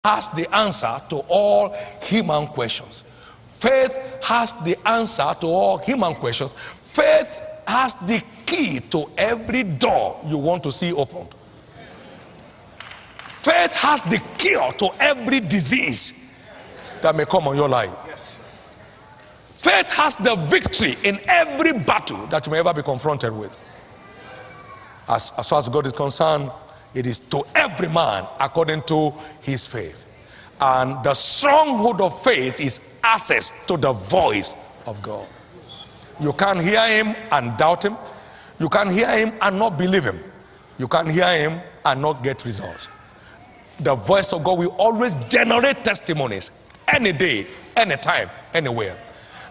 has the answer to all human questions. Faith has the answer to all human questions. Faith has the key to every door you want to see opened. Faith has the cure to every disease that may come on your life. Faith has the victory in every battle that you may ever be confronted with. As far as God is concerned, it is to every man according to his faith. And the stronghold of faith is access to the voice of God. You can't hear him and doubt him. You can't hear him and not believe him. You can't hear him and not get results. The voice of God will always generate testimonies any day, anytime, anywhere.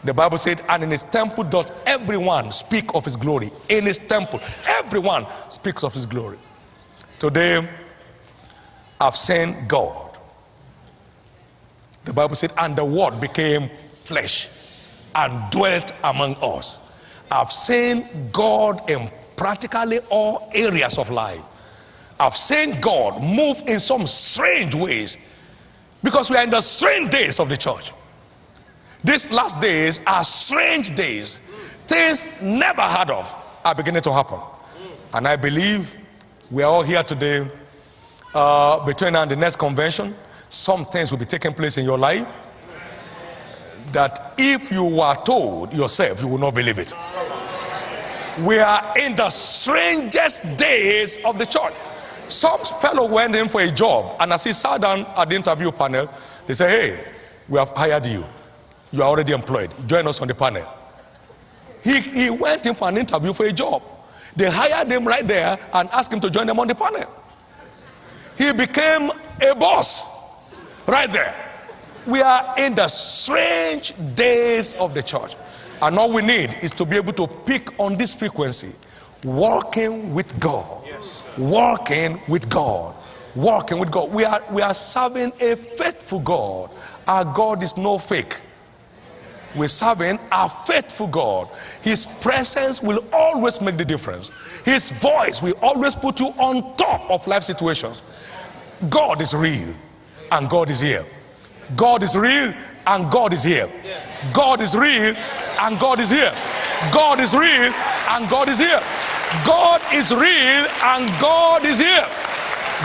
The Bible said, and in his temple doth everyone speak of his glory. In his temple, everyone speaks of his glory. Today, I've seen God. The Bible said, and the word became flesh and dwelt among us. I've seen God in practically all areas of life. I've seen God move in some strange ways, because we are in the strange days of the church. These last days are strange days. Things never heard of are beginning to happen. And I believe we are all here today. Between now and the next convention, some things will be taking place in your life that if you were told yourself, you will not believe it. We are in the strangest days of the church. Some fellow went in for a job, and as he sat down at the interview panel, they said, hey, we have hired you. You are already employed. Join us on the panel. He went in for an interview for a job. They hired him right there and asked him to join them on the panel. He became a boss right there. We are in the strange days of the church. And all we need is to be able to pick on this frequency. Walking with God. Yes. Walking with God. Walking with God. We are serving a faithful God. Our God is no fake. We're serving a faithful God. His presence will always make the difference. His voice will always put you on top of life situations. God is real and God is here. God is real and God is here. God is real and God is here. God is real and God is here. God is real and God is here.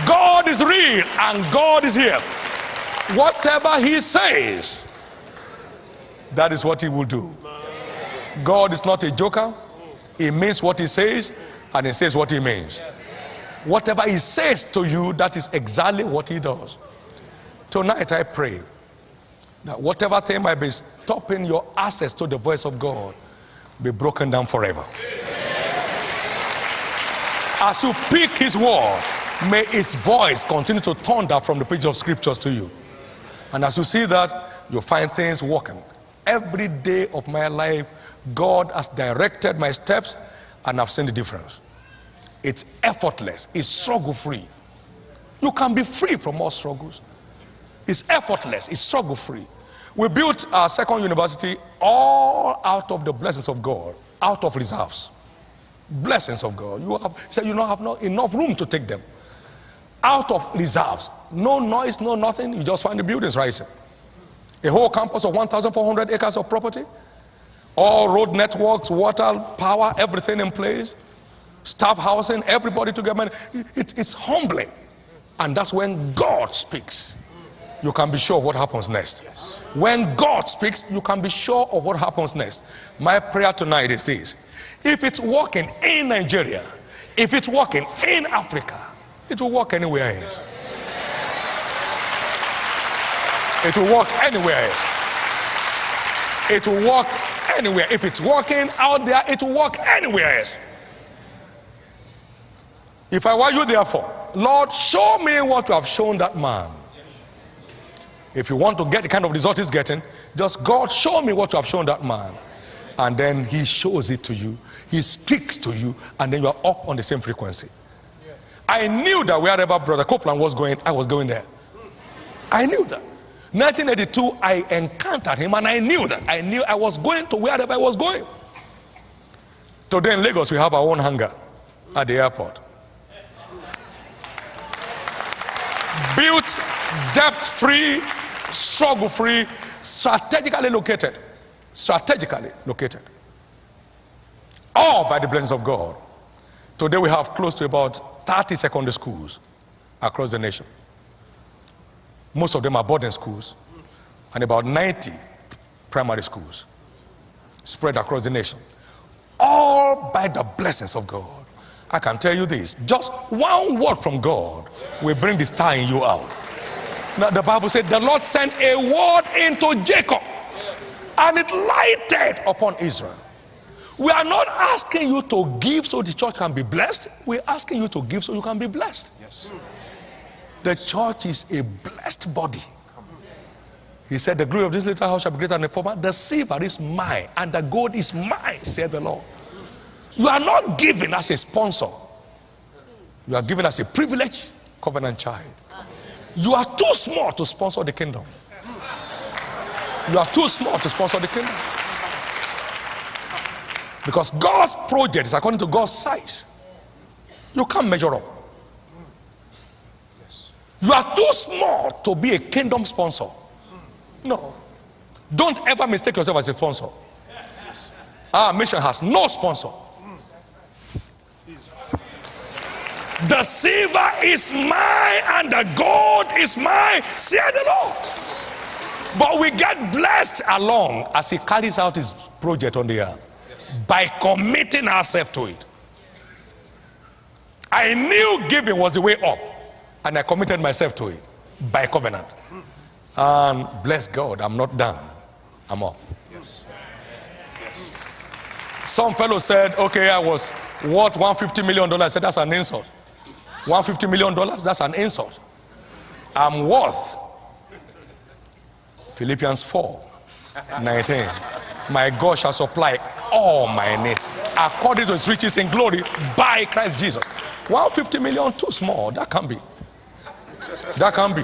God is real and God is here. Whatever he says, that is what he will do. God is not a joker. He means what he says, and he says what he means. Whatever he says to you, that is exactly what he does. Tonight I pray that whatever thing might be stopping your access to the voice of God be broken down forever. As you pick his word, may his voice continue to thunder from the pages of scriptures to you. And as you see that, you'll find things working. Every day of my life, God has directed my steps, and I've seen the difference. It's effortless. It's struggle-free. You can be free from all struggles. It's effortless. It's struggle-free. We built our second university all out of the blessings of God, out of reserves. Blessings of God. You don't have enough room to take them. Out of reserves. No noise, no nothing. You just find the buildings rising. A whole campus of 1,400 acres of property. All road networks, water, power, everything in place. Staff housing, everybody together. It's humbling. And that's when God speaks. You can be sure what happens next. When God speaks, you can be sure of what happens next. My prayer tonight is this. If it's working in Nigeria, if it's working in Africa, it will work anywhere else. It will work anywhere else. It will work anywhere. If it's working out there, it will work anywhere else. If I were you, therefore, Lord, show me what you have shown that man. If you want to get the kind of result he's getting, just God, show me what you have shown that man. And then he shows it to you. He speaks to you, and then you are up on the same frequency. I knew that wherever Brother Copeland was going, I was going there. I knew that. 1982, I encountered him, and I knew that. I knew I was going to wherever I was going. Today in Lagos, we have our own hangar at the airport. Built debt-free, struggle-free, strategically located. Strategically located. All by the blessings of God. Today we have close to about 30 secondary schools across the nation. Most of them are boarding schools, and about 90 primary schools spread across the nation. All by the blessings of God. I can tell you this, just one word from God will bring the star in you out. Now the Bible said the Lord sent a word into Jacob, and it lighted upon Israel. We are not asking you to give so the church can be blessed. We're asking you to give so you can be blessed. Yes. The church is a blessed body. He said, the glory of this little house shall be greater than the former. The silver is mine and the gold is mine, said the Lord. You are not given as a sponsor. You are given as a privileged covenant child. You are too small to sponsor the kingdom. You are too small to sponsor the kingdom. Because God's project is according to God's size. You can't measure up. You are too small to be a kingdom sponsor. No. Don't ever mistake yourself as a sponsor. Our mission has no sponsor. The silver is mine and the gold is mine, said the Lord. But we get blessed along as he carries out his project on the earth by committing ourselves to it. I knew giving was the way up, and I committed myself to it by covenant. And bless God, I'm not done. I'm up. Yes. Some fellow said, okay, I was worth $150 million. I said, that's an insult. $150 million, that's an insult. I'm worth Philippians 4:19. My God shall supply all my needs according to his riches in glory by Christ Jesus. 150 million too small. That can be. That can be.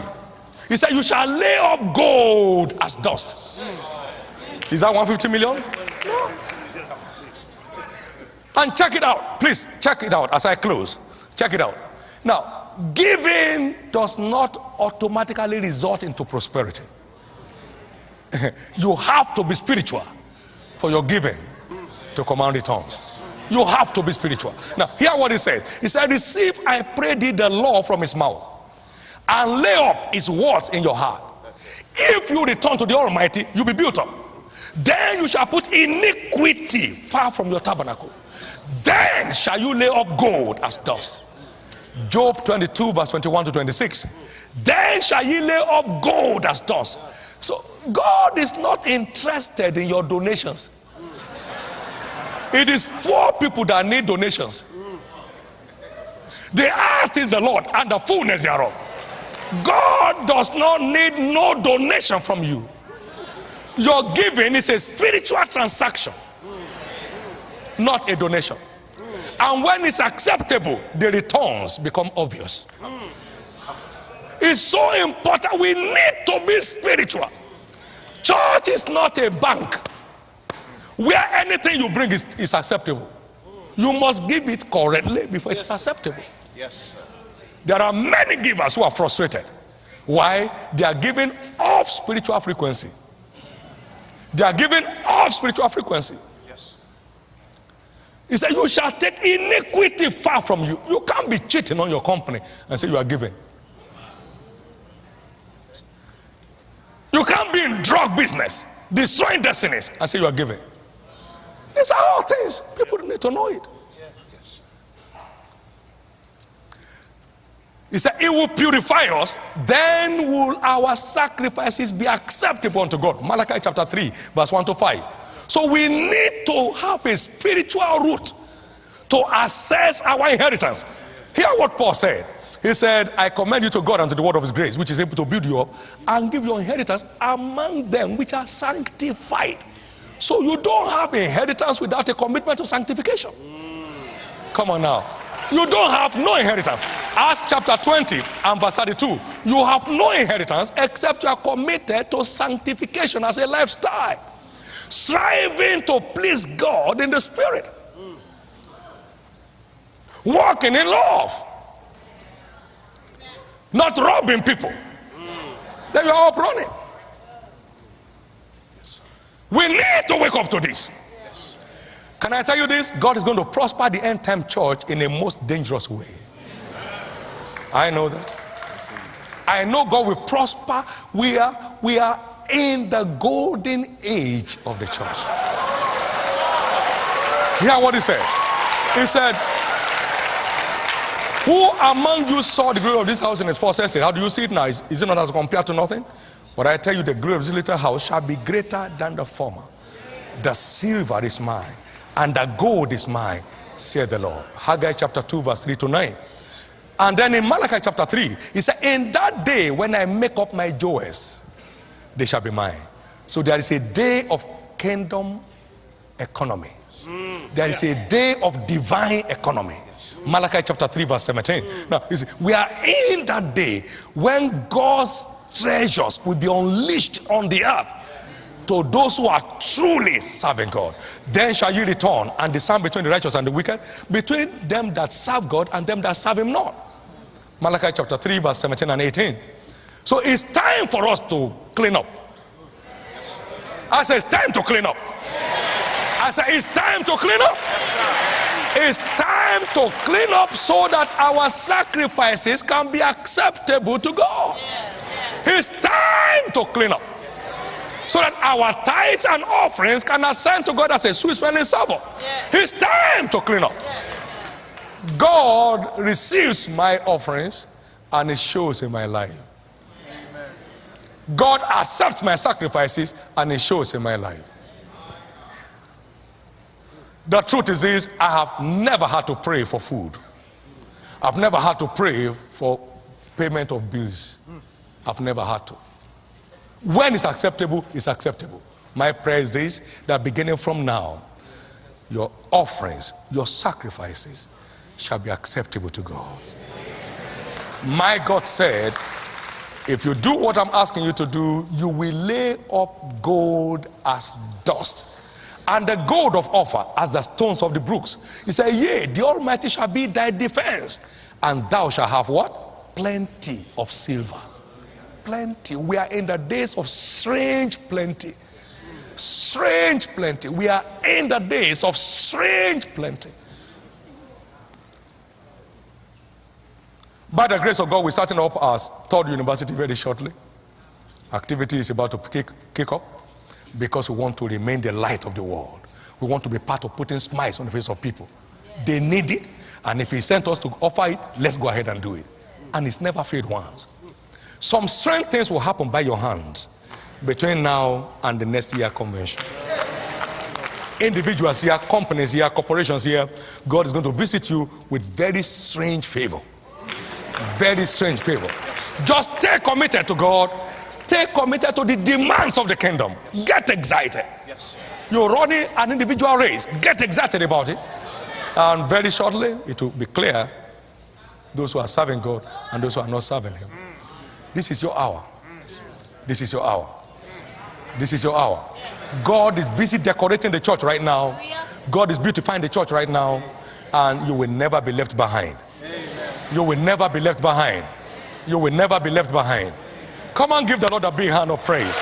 He said, you shall lay up gold as dust. Is that 150 million? No. And check it out. Please check it out as I close. Check it out. Now, giving does not automatically result into prosperity. You have to be spiritual for your giving to command returns. You have to be spiritual. Now, hear what he says. He said, receive, I pray thee, the law from his mouth, and lay up his words in your heart. If you return to the Almighty, you'll be built up. Then you shall put iniquity far from your tabernacle. Then shall you lay up gold as dust. Job 22 verse 21 to 26. Then shall ye lay up gold as dust. So God is not interested in your donations. It is poor people that need donations. The earth is the Lord and the fullness thereof. God does not need no donation from you. Your giving is a spiritual transaction, not a donation. And when it's acceptable, the returns become obvious. It's so important. We need to be spiritual. Church is not a bank where anything you bring is acceptable. You must give it correctly before it's acceptable. Yes. There are many givers who are frustrated. Why? They are giving off spiritual frequency. They are giving off spiritual frequency. Yes. He said, you shall take iniquity far from you. You can't be cheating on your company and say you are giving. You can't be in drug business, destroying destinies, and say you are giving. These are all things. People need to know it. He said, it will purify us, then will our sacrifices be acceptable unto God. Malachi chapter 3, verse 1 to 5. So we need to have a spiritual root to assess our inheritance. Hear what Paul said. He said, I commend you to God and to the word of his grace, which is able to build you up and give your inheritance among them which are sanctified. So you don't have inheritance without a commitment to sanctification. Come on now. You don't have no inheritance. Acts chapter 20 and verse 32. You have no inheritance except you are committed to sanctification as a lifestyle. Striving to please God in the spirit. Walking in love. Not robbing people. then you are up running. We need to wake up to this. Can I tell you this? God is going to prosper the end time church in a most dangerous way. I know that. I know God will prosper. We are in the golden age of the church. Hear what he said. He said, who among you saw the glory of this house in its first estate? How do you see it now? Is it not as compared to nothing? But I tell you, the glory of this little house shall be greater than the former. The silver is mine, and the gold is mine, said the Lord. Haggai chapter 2, verse 3 to 9. And then in Malachi chapter 3, he said, in that day when I make up my jewels, they shall be mine. So there is a day of kingdom economy. There is a day of divine economy. Malachi chapter 3, verse 17. Now, you see, we are in that day when God's treasures will be unleashed on the earth to those who are truly serving God. Then shall you return and discern between the righteous and the wicked, between them that serve God and them that serve him not. Malachi chapter 3, verse 17 and 18. So it's time for us to clean up. I say it's time to clean up. I say it's time to clean up. It's time to clean up so that our sacrifices can be acceptable to God. It's time to clean up so that our tithes and offerings can ascend to God as a sweet smelling savour. It's time to clean up. God receives my offerings and it shows in my life. God accepts my sacrifices and it shows in my life. The truth is this, I have never had to pray for food. I've never had to pray for payment of bills. I've never had to. When it's acceptable, it's acceptable. My prayer is this, that beginning from now, your offerings, your sacrifices shall be acceptable to God. My God said, if you do what I'm asking you to do, you will lay up gold as dust, and the gold of Ophir as the stones of the brooks. He said, yea, the Almighty shall be thy defense, and thou shalt have what? Plenty of silver. Plenty. We are in the days of strange plenty. Strange plenty. We are in the days of strange plenty. By the grace of God, we're starting up our third university very shortly. Activity is about to kick up because we want to remain the light of the world. We want to be part of putting smiles on the face of people. They need it, and if he sent us to offer it, let's go ahead and do it. And it's never failed once. Some strange things will happen by your hands between now and the next year convention. Individuals here, companies here, corporations here, God is going to visit you with very strange favor. Very strange favor. Just stay committed to God. Stay committed to the demands of the kingdom. Get excited. You're running an individual race. Get excited about it. And very shortly, it will be clear those who are serving God and those who are not serving him. This is your hour. This is your hour. This is your hour. God is busy decorating the church right now. God is beautifying the church right now. And you will never be left behind. You will never be left behind. You will never be left behind. Come on, give the Lord a big hand of praise.